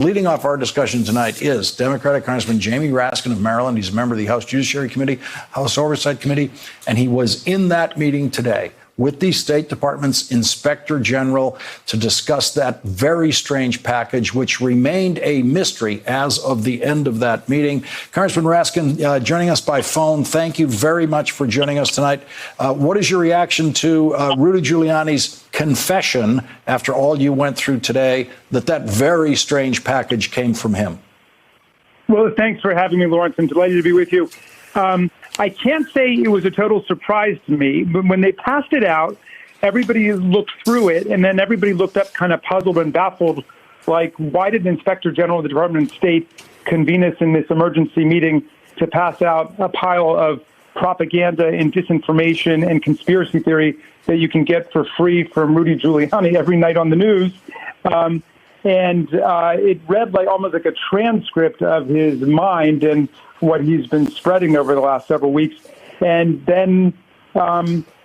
Leading off our discussion tonight is Democratic Congressman Jamie Raskin of Maryland. He's a member of the House Judiciary Committee, House Oversight Committee, and he was in that meeting today with the State Department's Inspector General to discuss that very strange package, which remained a mystery as of the end of that meeting. Congressman Raskin, joining us by phone, thank you very much for joining us tonight. What is your reaction to Rudy Giuliani's confession, after all you went through today, that very strange package came from him? Well, thanks for having me, Lawrence. I'm delighted to be with you. I can't say it was a total surprise to me, but when they passed it out, everybody looked through it, and then everybody looked up kind of puzzled and baffled, like, why did the Inspector General of the Department of State convene us in this emergency meeting to pass out a pile of propaganda and disinformation and conspiracy theory that you can get for free from Rudy Giuliani every night on the news? And it read like almost like a transcript of his mind and what he's been spreading over the last several weeks. And then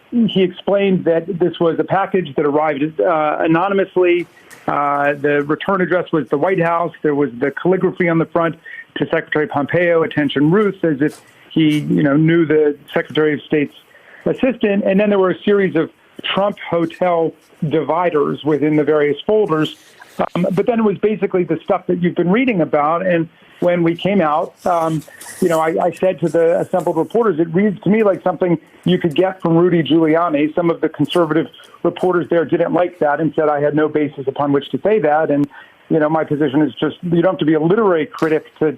he explained that this was a package that arrived anonymously. The return address was the White House. There was the calligraphy on the front to Secretary Pompeo, attention Ruth, as if he, knew the Secretary of State's assistant. And then there were a series of Trump hotel dividers within the various folders. But then it was basically the stuff that you've been reading about. And when we came out, I said to the assembled reporters, it reads to me like something you could get from Rudy Giuliani. Some of the conservative reporters there didn't like that and said I had no basis upon which to say that. And, my position is just you don't have to be a literary critic to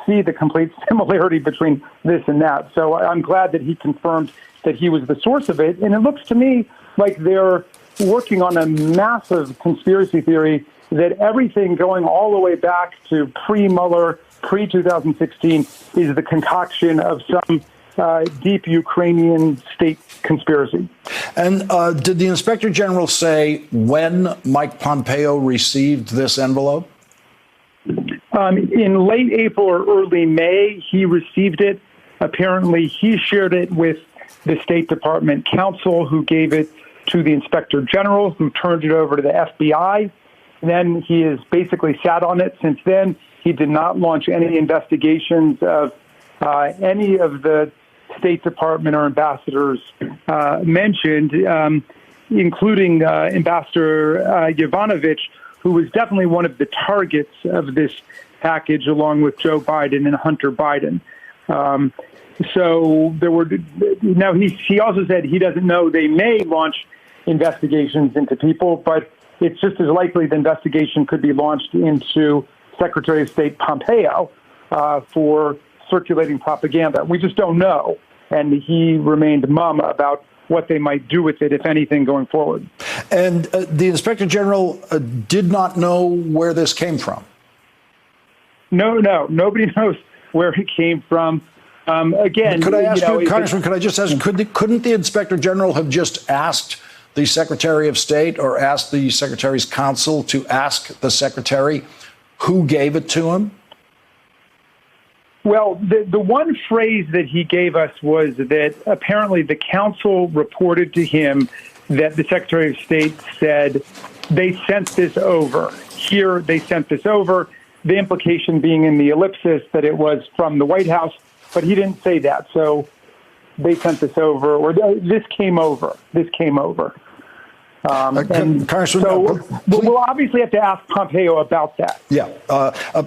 see the complete similarity between this and that. So I'm glad that he confirmed that he was the source of it. And it looks to me like they're working on a massive conspiracy theory that everything going all the way back to pre-Mueller, pre-2016 is the concoction of some deep Ukrainian state conspiracy. And did the Inspector General say when Mike Pompeo received this envelope? In late April or early May, he received it. Apparently, he shared it with the State Department counsel, who gave it to the Inspector General, who turned it over to the FBI. And then he has basically sat on it since then. He did not launch any investigations of any of the State Department or ambassadors mentioned, including Ambassador Yovanovitch, who was definitely one of the targets of this package, along with Joe Biden and Hunter Biden. So there were now he also said he doesn't know they may launch investigations into people, but it's just as likely the investigation could be launched into Secretary of State Pompeo for circulating propaganda. We just don't know. And he remained mum about what they might do with it, if anything, going forward. And the Inspector General did not know where this came from? No, nobody knows where it came from. Again, could I ask you, Congressman, could I just ask, couldn't the Inspector General have just asked the Secretary of State or asked the Secretary's counsel to ask the Secretary who gave it to him? Well, the one phrase that he gave us was that apparently the counsel reported to him that the Secretary of State said they sent this over. Here, they sent this over, the implication being in the ellipsis that it was from the White House, but he didn't say that. So they sent this over, or this came over. This came over. Congressman, so we'll obviously have to ask Pompeo about that. Yeah.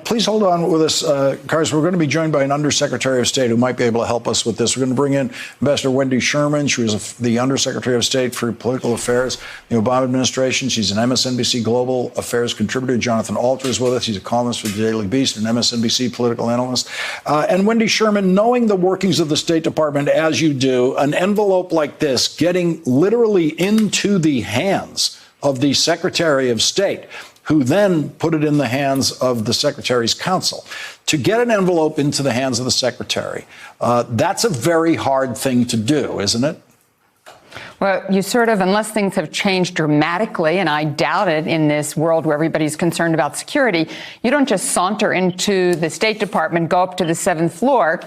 Please hold on with us, Congressman. We're going to be joined by an Undersecretary of State who might be able to help us with this. We're going to bring in Ambassador Wendy Sherman. She was the Undersecretary of State for Political Affairs in the Obama administration. She's an MSNBC Global Affairs contributor. Jonathan Alter is with us. He's a columnist for the Daily Beast and an MSNBC political analyst. And Wendy Sherman, knowing the workings of the State Department as you do, an envelope like this getting literally into the hands of the Secretary of State, who then put it in the hands of the Secretary's counsel. To get an envelope into the hands of the Secretary, that's a very hard thing to do, isn't it? Well, you sort of, unless things have changed dramatically, and I doubt it in this world where everybody's concerned about security, you don't just saunter into the State Department, go up to the 7th floor,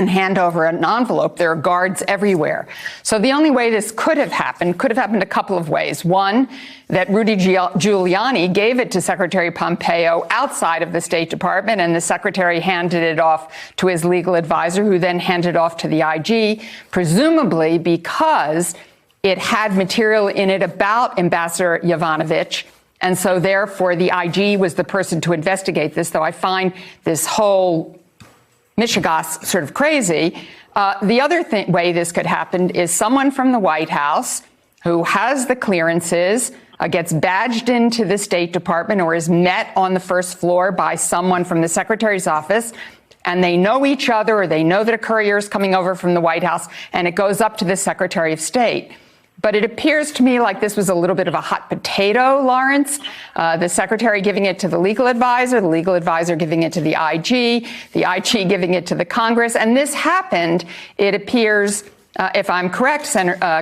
and hand over an envelope. There are guards everywhere. So the only way this could have happened a couple of ways. One, that Rudy Giuliani gave it to Secretary Pompeo outside of the State Department, and the secretary handed it off to his legal advisor, who then handed it off to the IG, presumably because it had material in it about Ambassador Yovanovitch. And so therefore the IG was the person to investigate this, though I find this whole Michigas sort of crazy. The other way this could happen is someone from the White House who has the clearances gets badged into the State Department or is met on the first floor by someone from the secretary's office, and they know each other, or they know that a courier is coming over from the White House, and it goes up to the Secretary of State. But it appears to me like this was a little bit of a hot potato, Lawrence. The secretary giving it to the legal advisor giving it to the IG giving it to the Congress. And this happened, it appears, if I'm correct,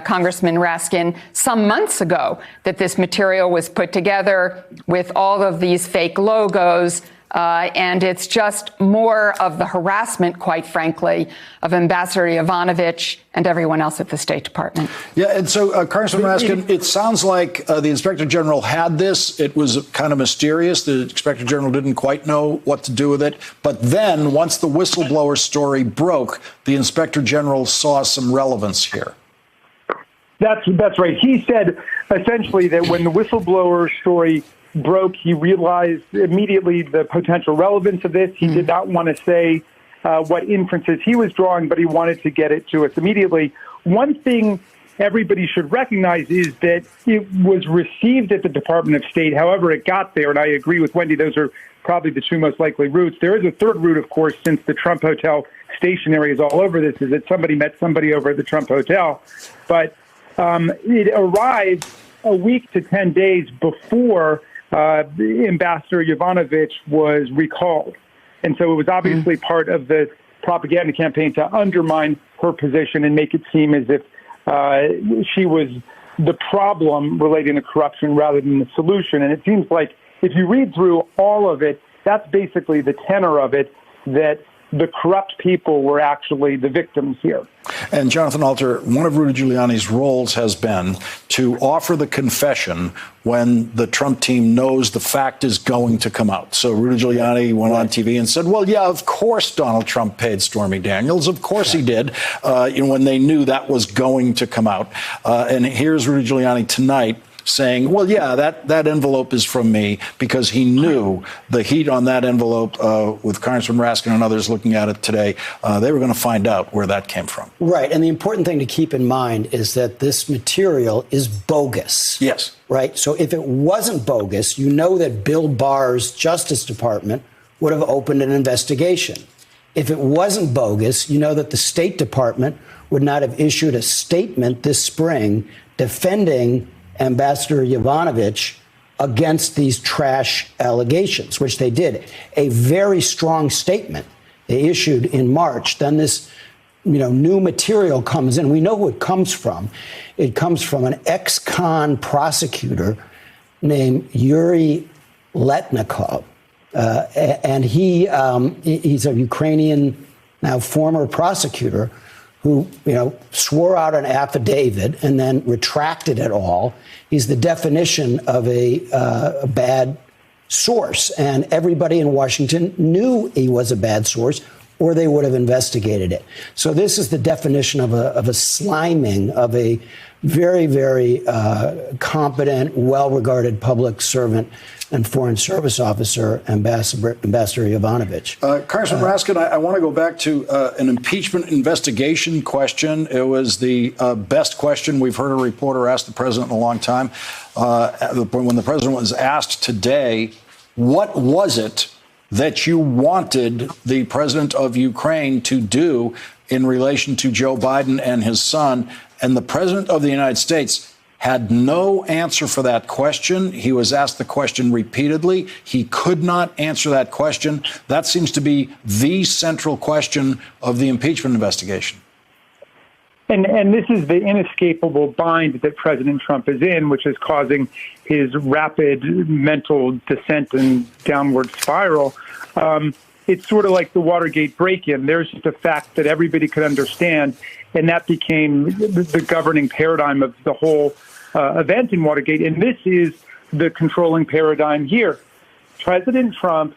Congressman Raskin, some months ago, that this material was put together with all of these fake logos. And it's just more of the harassment, quite frankly, of Ambassador Yovanovitch and everyone else at the State Department. Yeah, and so, Congressman Raskin, it sounds like the Inspector General had this. It was kind of mysterious. The Inspector General didn't quite know what to do with it. But then, once the whistleblower story broke, the Inspector General saw some relevance here. That's right. He said, essentially, that when the whistleblower story broke, he realized immediately the potential relevance of this. He did not want to say what inferences he was drawing, but he wanted to get it to us immediately. One thing everybody should recognize is that it was received at the Department of State, however it got there, and I agree with Wendy, those are probably the two most likely routes. There is a third route, of course, since the Trump Hotel stationery is all over this, is that somebody met somebody over at the Trump Hotel. But it arrived a week to 10 days before Ambassador Yovanovitch was recalled. And so it was obviously part of the propaganda campaign to undermine her position and make it seem as if she was the problem relating to corruption rather than the solution. And it seems like if you read through all of it, that's basically the tenor of it, that the corrupt people were actually the victims here. And Jonathan Alter, one of Rudy Giuliani's roles has been to offer the confession when the Trump team knows the fact is going to come out. So Rudy Giuliani went on TV and said, well, yeah, of course Donald Trump paid Stormy Daniels. Of course he did, when they knew that was going to come out. And here's Rudy Giuliani tonight saying, well, yeah, that envelope is from me, because he knew the heat on that envelope, with Congressman Raskin and others looking at it today, they were going to find out where that came from. Right. And the important thing to keep in mind is that this material is bogus. Yes. Right. So if it wasn't bogus, you know that Bill Barr's Justice Department would have opened an investigation. If it wasn't bogus, you know that the State Department would not have issued a statement this spring defending Ambassador Yovanovitch against these trash allegations, which they did. A very strong statement they issued in March. Then this, new material comes in. We know who it comes from. It comes from an ex-con prosecutor named Yuri Letnikov. And he's a Ukrainian, now former prosecutor, who, swore out an affidavit and then retracted it all. He's the definition of a bad source. And everybody in Washington knew he was a bad source, or they would have investigated it. So this is the definition of a sliming of a very, very competent, well-regarded public servant and Foreign Service officer, Ambassador Yovanovitch. Congressman Raskin, I want to go back to an impeachment investigation question. It was the best question we've heard a reporter ask the president in a long time. At the point when the president was asked today, what was it that you wanted the president of Ukraine to do in relation to Joe Biden and his son? And the president of the United States had no answer for that question. He was asked the question repeatedly. He could not answer that question. That seems to be the central question of the impeachment investigation. And this is the inescapable bind that President Trump is in, which is causing his rapid mental descent and downward spiral. it's sort of like the Watergate break-in. There's just a fact that everybody could understand, and that became the governing paradigm of the whole event in Watergate. And this is the controlling paradigm here. President Trump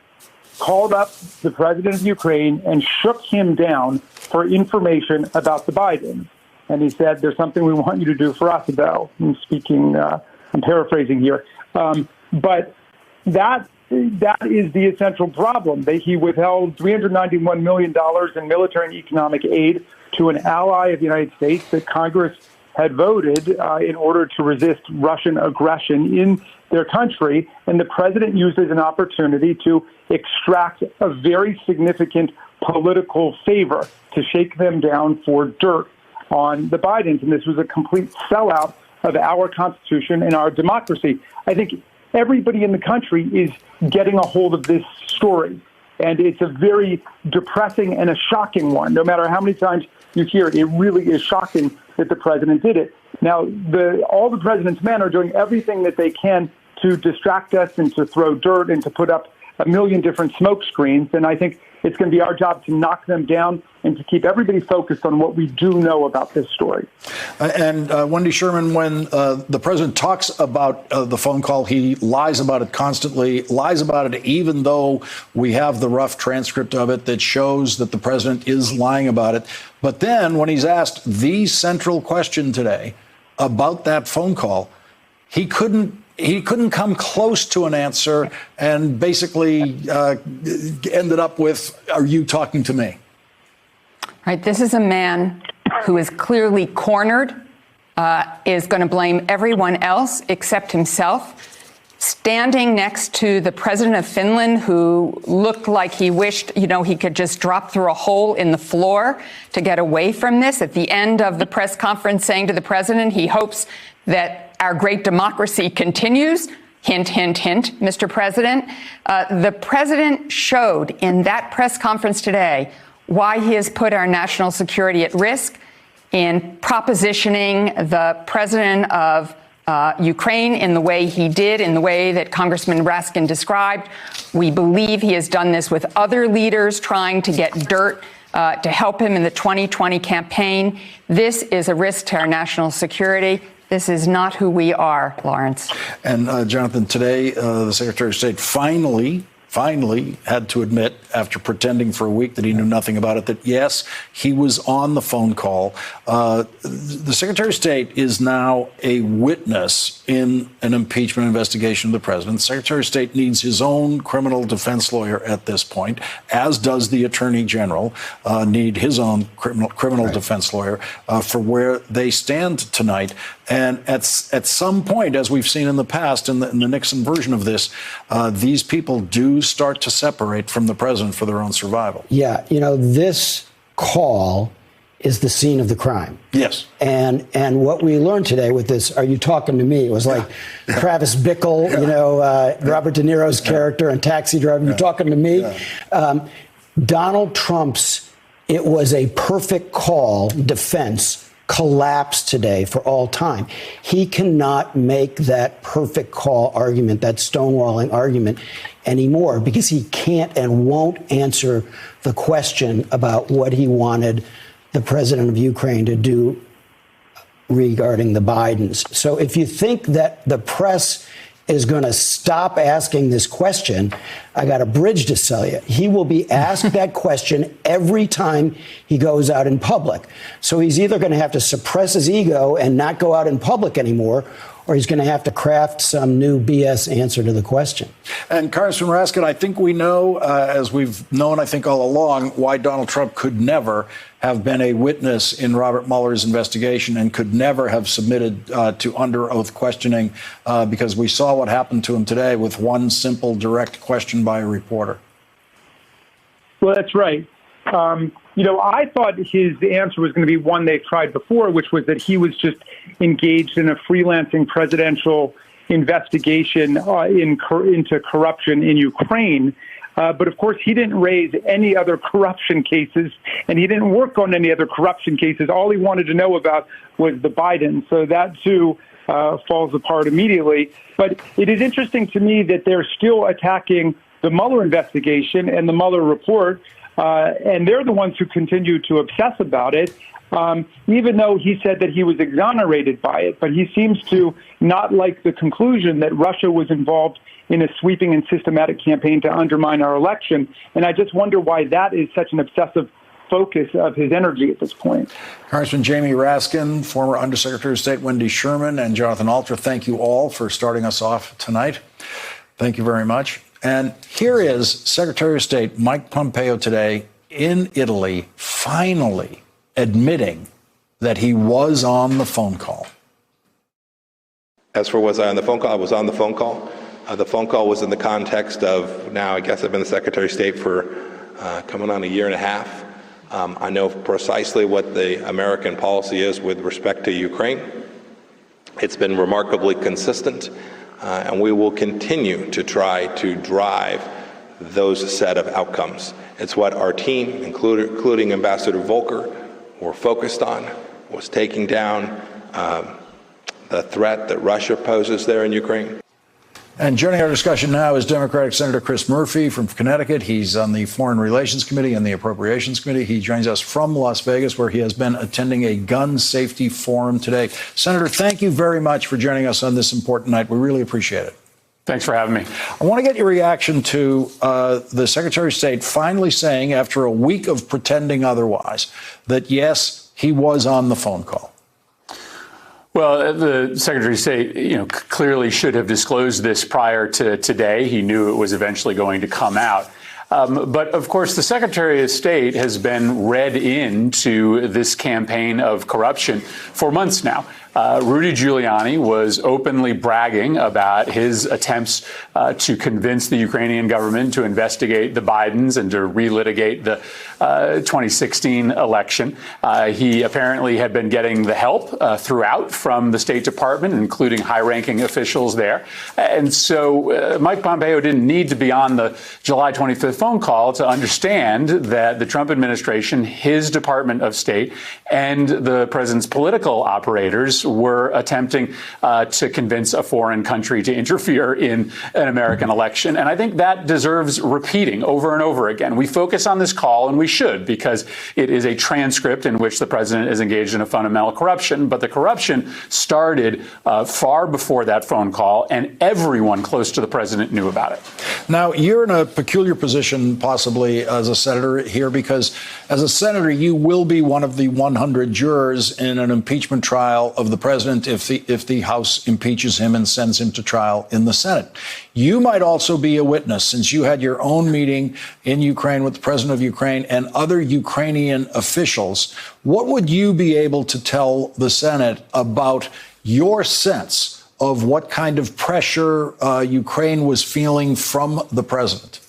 called up the president of Ukraine and shook him down for information about the Bidens. And he said, there's something we want you to do for us, though. I'm paraphrasing here. But that is the essential problem. He withheld $391 million in military and economic aid to an ally of the United States that Congress had voted in order to resist Russian aggression in their country. And the president used it as an opportunity to extract a very significant political favor to shake them down for dirt on the Bidens. And this was a complete sellout of our Constitution and our democracy. I think everybody in the country is getting a hold of this story. And it's a very depressing and a shocking one. No matter how many times you hear it, it really is shocking that the president did it. Now, all the president's men are doing everything that they can to distract us and to throw dirt and to put up a million different smoke screens. And I think it's going to be our job to knock them down and to keep everybody focused on what we do know about this story. And Wendy Sherman, when the president talks about the phone call, he lies about it constantly, lies about it even though we have the rough transcript of it that shows that the president is lying about it. But then when he's asked the central question today about that phone call, he couldn't come close to an answer and basically ended up with, are you talking to me? Right. This is a man who is clearly cornered, is going to blame everyone else except himself, standing next to the president of Finland, who looked like he wished, he could just drop through a hole in the floor to get away from this. At the end of the press conference, saying to the president, he hopes that our great democracy continues. Hint, hint, hint, Mr. President. The president showed in that press conference today why he has put our national security at risk in propositioning the president of Ukraine in the way he did, in the way that Congressman Raskin described. We believe he has done this with other leaders trying to get dirt to help him in the 2020 campaign. This is a risk to our national security. This is not who we are, Lawrence. And Jonathan, today, the Secretary of State finally had to admit, after pretending for a week that he knew nothing about it, that yes, he was on the phone call. The Secretary of State is now a witness in an impeachment investigation of the president. The Secretary of State needs his own criminal defense lawyer at this point, as does the Attorney General need his own criminal defense lawyer for where they stand tonight. And at some point, as we've seen in the past, in the Nixon version of this, these people do start to separate from the president for their own survival. Yeah, this call is the scene of the crime. Yes. And what we learned today with this, are you talking to me? It was like Travis Bickle, Robert De Niro's character in Taxi Driver, you talking to me? Donald Trump's, it was a perfect call defense collapsed today for all time. He cannot make that perfect call argument, that stonewalling argument anymore, because he can't and won't answer the question about what he wanted the president of Ukraine to do regarding the Bidens. So if you think that the press is going to stop asking this question, I got a bridge to sell you. He will be asked that question every time he goes out in public. So he's either going to have to suppress his ego and not go out in public anymore, or he's going to have to craft some new BS answer to the question. And Congressman Raskin, I think we know, as we've known, I think all along, why Donald Trump could never have been a witness in Robert Mueller's investigation and could never have submitted to under oath questioning, because we saw what happened to him today with one simple, direct question by a reporter. Well, that's right. I thought his answer was going to be one they've tried before, which was that he was just engaged in a freelancing presidential investigation into corruption in Ukraine. But of course, he didn't raise any other corruption cases, and he didn't work on any other corruption cases. All he wanted to know about was the Biden. So that, too, falls apart immediately. But it is interesting to me that they're still attacking the Mueller investigation and the Mueller report, and they're the ones who continue to obsess about it, even though he said that he was exonerated by it. But he seems to not like the conclusion that Russia was involved in a sweeping and systematic campaign to undermine our election. And I just wonder why that is such an obsessive focus of his energy at this point. Congressman Jamie Raskin, former Undersecretary of State Wendy Sherman, and Jonathan Alter, thank you all for starting us off tonight. Thank you very much. And here is Secretary of State Mike Pompeo today in Italy, finally admitting that he was on the phone call. As for was I on the phone call, I was on the phone call. The phone call was in the context of, now I guess I've been the Secretary of State for coming on a year and a half. I know precisely what the American policy is with respect to Ukraine. It's been remarkably consistent, and we will continue to try to drive those set of outcomes. It's what our team, including Ambassador Volker, were focused on, was taking down the threat that Russia poses there in Ukraine. And joining our discussion now is Democratic Senator Chris Murphy from Connecticut. He's on the Foreign Relations Committee and the Appropriations Committee. He joins us from Las Vegas, where he has been attending a gun safety forum today. Senator, thank you very much for joining us on this important night. We really appreciate it. Thanks for having me. I want to get your reaction to the Secretary of State finally saying, after a week of pretending otherwise, that, yes, he was on the phone call. Well, the Secretary of State, clearly should have disclosed this prior to today. He knew it was eventually going to come out. But of course, the Secretary of State has been read into this campaign of corruption for months now. Rudy Giuliani was openly bragging about his attempts to convince the Ukrainian government to investigate the Bidens and to relitigate the 2016 election. He apparently had been getting the help throughout from the State Department, including high-ranking officials there. And so Mike Pompeo didn't need to be on the July 25th phone call to understand that the Trump administration, his Department of State, and the president's political operators were attempting to convince a foreign country to interfere in an American election. And I think that deserves repeating over and over again. We focus on this call, and we should, because it is a transcript in which the president is engaged in a fundamental corruption. But the corruption started far before that phone call, and everyone close to the president knew about it. Now, you're in a peculiar position, possibly, as a senator here, because as a senator, you will be one of the 100 jurors in an impeachment trial of the president if the House impeaches him and sends him to trial in the Senate. You might also be a witness, since you had your own meeting in Ukraine with the president of Ukraine and other Ukrainian officials. What would you be able to tell the Senate about your sense of what kind of pressure Ukraine was feeling from the president?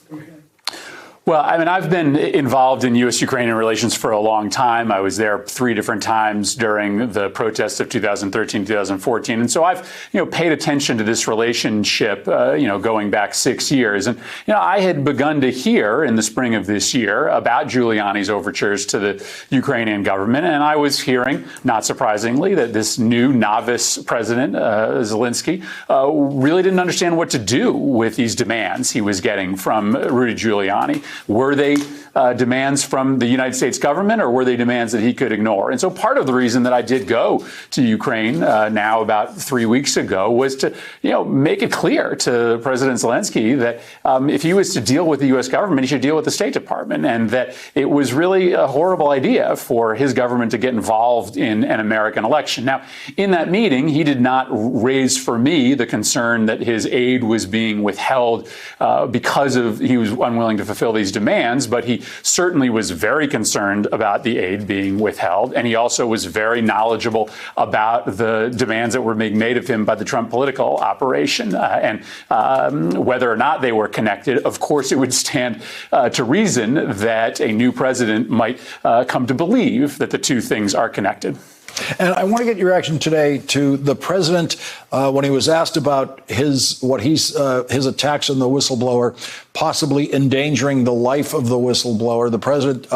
Well, I mean, I've been involved in U.S.-Ukrainian relations for a long time. I was there 3 different times during the protests of 2013, 2014. And so I've, paid attention to this relationship, going back 6 years. And, I had begun to hear in the spring of this year about Giuliani's overtures to the Ukrainian government. And I was hearing, not surprisingly, that this new novice president, Zelensky, really didn't understand what to do with these demands he was getting from Rudy Giuliani. Were they demands from the United States government, or were they demands that he could ignore? And so part of the reason that I did go to Ukraine now about 3 weeks ago was to, make it clear to President Zelensky that if he was to deal with the U.S. government, he should deal with the State Department, and that it was really a horrible idea for his government to get involved in an American election. Now, in that meeting, he did not raise for me the concern that his aid was being withheld because he was unwilling to fulfill these demands, but he certainly was very concerned about the aid being withheld. And he also was very knowledgeable about the demands that were being made of him by the Trump political operation. And whether or not they were connected, of course, it would stand to reason that a new president might come to believe that the two things are connected. And I want to get your reaction today to the president when he was asked about his attacks on the whistleblower, possibly endangering the life of the whistleblower. The president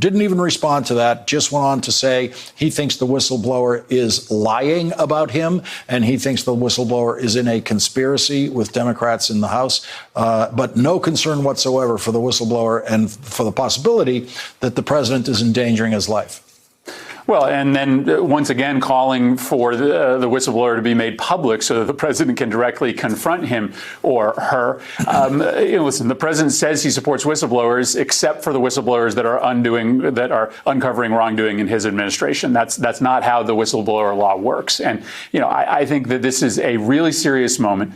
didn't even respond to that, just went on to say he thinks the whistleblower is lying about him, and he thinks the whistleblower is in a conspiracy with Democrats in the House, but no concern whatsoever for the whistleblower and for the possibility that the president is endangering his life. Well, and then once again calling for the whistleblower to be made public so that the president can directly confront him or her. Listen, the president says he supports whistleblowers, except for the whistleblowers that are uncovering wrongdoing in his administration. That's not how the whistleblower law works. And I think that this is a really serious moment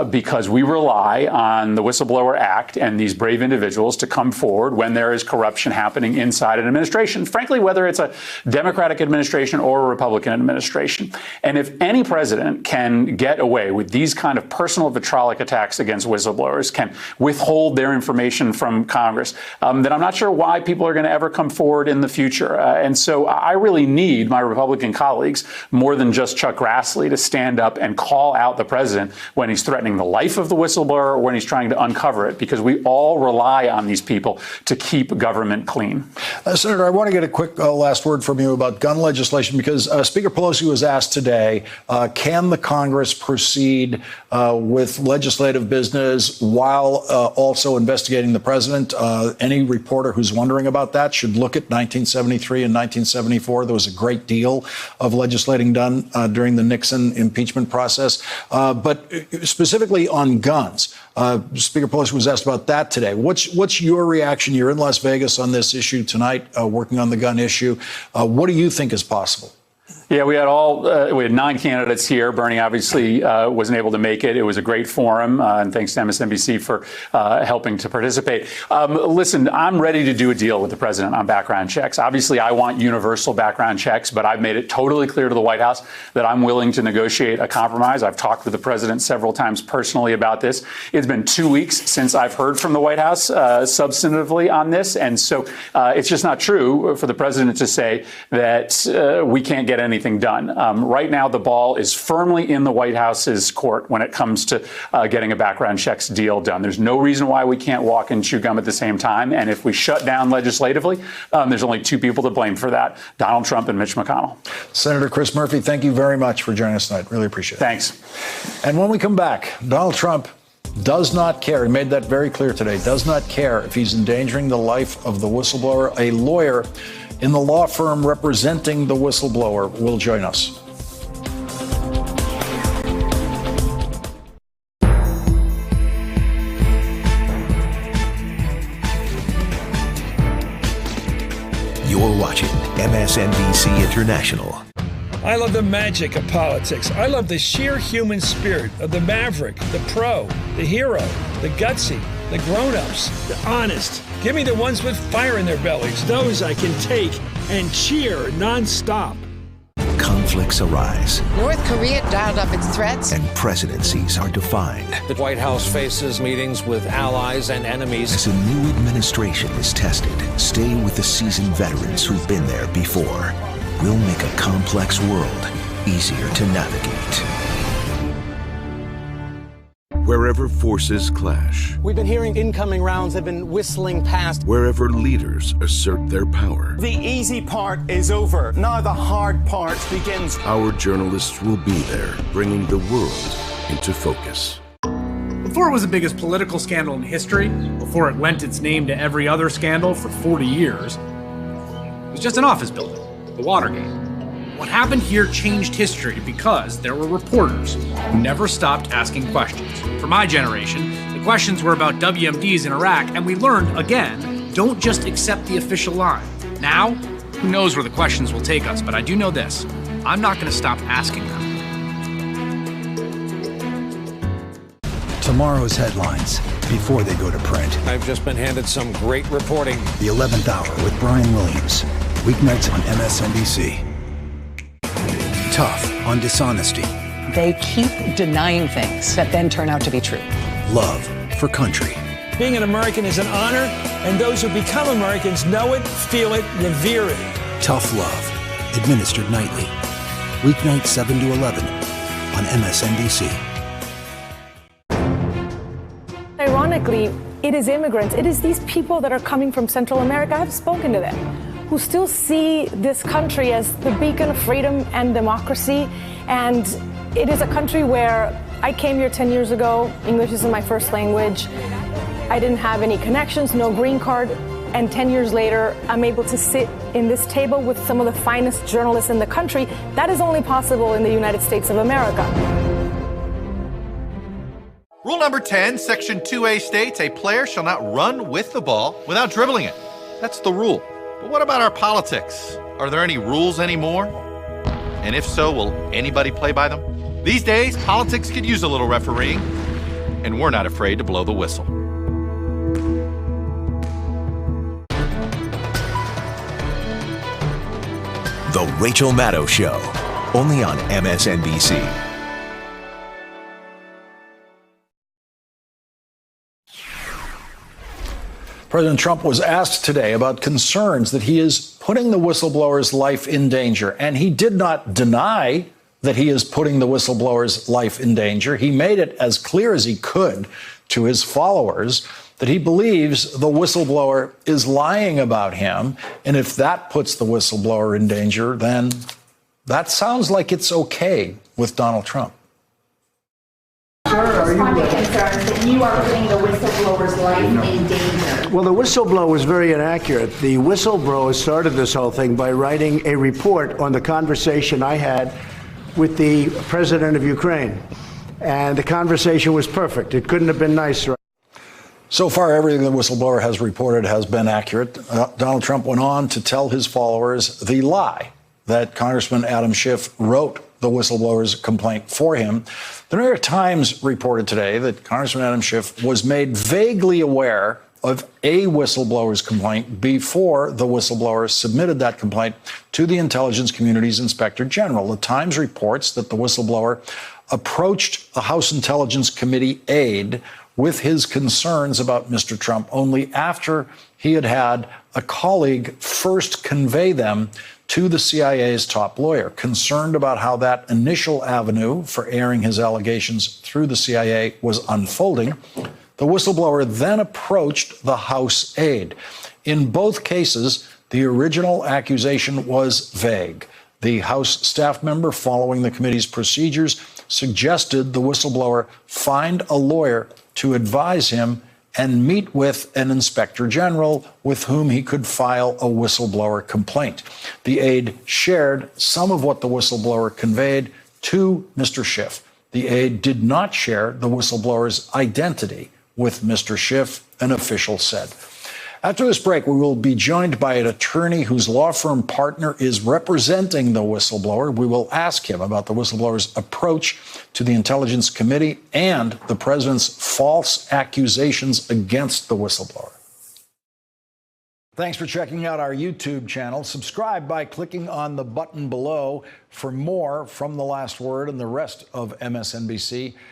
because we rely on the Whistleblower Act and these brave individuals to come forward when there is corruption happening inside an administration, frankly, whether it's a Democratic administration or a Republican administration. And if any president can get away with these kind of personal vitriolic attacks against whistleblowers, can withhold their information from Congress, then I'm not sure why people are going to ever come forward in the future. And so I really need my Republican colleagues, more than just Chuck Grassley, to stand up and call out the president when he's threatening the life of the whistleblower or when he's trying to uncover it, because we all rely on these people to keep government clean. Senator, I want to get a quick last word from you about gun legislation, because Speaker Pelosi was asked today, can the Congress proceed with legislative business while also investigating the president? Any reporter who's wondering about that should look at 1973 and 1974. There was a great deal of legislating done during the Nixon impeachment process. But specifically on guns, Speaker Pelosi was asked about that today. What's your reaction? You're in Las Vegas on this issue tonight, working on the gun issue. What do you think is possible? Yeah, we had 9 candidates here. Bernie obviously wasn't able to make it. It was a great forum, and thanks to MSNBC for helping to participate. Listen, I'm ready to do a deal with the president on background checks. Obviously, I want universal background checks, but I've made it totally clear to the White House that I'm willing to negotiate a compromise. I've talked with the president several times personally about this. It's been 2 weeks since I've heard from the White House substantively on this, and so it's just not true for the president to say that we can't get anything done. Right now, the ball is firmly in the White House's court when it comes to getting a background checks deal done. There's no reason why we can't walk and chew gum at the same time. And if we shut down legislatively, there's only 2 people to blame for that: Donald Trump and Mitch McConnell. Senator Chris Murphy, thank you very much for joining us tonight. Really appreciate it. Thanks. And when we come back, Donald Trump does not care. He made that very clear today. Does not care if he's endangering the life of the whistleblower. A lawyer in the law firm representing the whistleblower will join us. You're watching MSNBC International. I love the magic of politics. I love the sheer human spirit of the maverick, the pro, the hero, the gutsy, the grown-ups, the honest. Give me the ones with fire in their bellies. Those I can take and cheer nonstop. Conflicts arise. North Korea dialed up its threats. And presidencies are defined. The White House faces meetings with allies and enemies. As a new administration is tested, stay with the seasoned veterans who've been there before. We'll make a complex world easier to navigate. Wherever forces clash. We've been hearing incoming rounds have been whistling past. Wherever leaders assert their power. The easy part is over. Now the hard part begins. Our journalists will be there, bringing the world into focus. Before it was the biggest political scandal in history, before it lent its name to every other scandal for 40 years, it was just an office building, the Watergate. What happened here changed history because there were reporters who never stopped asking questions. For my generation, the questions were about WMDs in Iraq, and we learned, again, don't just accept the official line. Now, who knows where the questions will take us, but I do know this: I'm not going to stop asking them. Tomorrow's headlines before they go to print. I've just been handed some great reporting. The 11th Hour with Brian Williams. Weeknights on MSNBC. Tough on dishonesty. They keep denying things that then turn out to be true. Love for country. Being an American is an honor, and those who become Americans know it, feel it, revere it. Tough love administered nightly. Weeknights 7 to 11 on MSNBC. Ironically, it is immigrants, it is these people that are coming from Central America, I've spoken to them, who still see this country as the beacon of freedom and democracy. And it is a country where I came here 10 years ago, English isn't my first language, I didn't have any connections, no green card, and 10 years later, I'm able to sit in this table with some of the finest journalists in the country. That is only possible in the United States of America. Rule number 10, Section 2A states a player shall not run with the ball without dribbling it. That's the rule. But what about our politics? Are there any rules anymore? And if so, will anybody play by them? These days, politics could use a little refereeing, and we're not afraid to blow the whistle. The Rachel Maddow Show, only on MSNBC. President Trump was asked today about concerns that he is putting the whistleblower's life in danger, and he did not deny that he is putting the whistleblower's life in danger. He made it as clear as he could to his followers that he believes the whistleblower is lying about him, and if that puts the whistleblower in danger, then that sounds like it's okay with Donald Trump. Are you concerned that you are putting the whistleblower's life in danger? Well, the whistleblower was very inaccurate. The whistleblower started this whole thing by writing a report on the conversation I had with the president of Ukraine. And the conversation was perfect. It couldn't have been nicer. So far, everything the whistleblower has reported has been accurate. Donald Trump went on to tell his followers the lie that Congressman Adam Schiff wrote the whistleblower's complaint for him. The New York Times reported today that Congressman Adam Schiff was made vaguely aware of a whistleblower's complaint before the whistleblower submitted that complaint to the intelligence community's inspector general. The Times reports that the whistleblower approached a House Intelligence Committee aide with his concerns about Mr. Trump only after he had had a colleague first convey them to the CIA's top lawyer. Concerned about how that initial avenue for airing his allegations through the CIA was unfolding, the whistleblower then approached the House aide. In both cases, the original accusation was vague. The House staff member, following the committee's procedures, suggested the whistleblower find a lawyer to advise him and meet with an inspector general with whom he could file a whistleblower complaint. The aide shared some of what the whistleblower conveyed to Mr. Schiff. The aide did not share the whistleblower's identity with Mr. Schiff, an official said. After this break, we will be joined by an attorney whose law firm partner is representing the whistleblower. We will ask him about the whistleblower's approach to the Intelligence Committee and the president's false accusations against the whistleblower. Thanks for checking out our YouTube channel. Subscribe by clicking on the button below for more from The Last Word and the rest of MSNBC.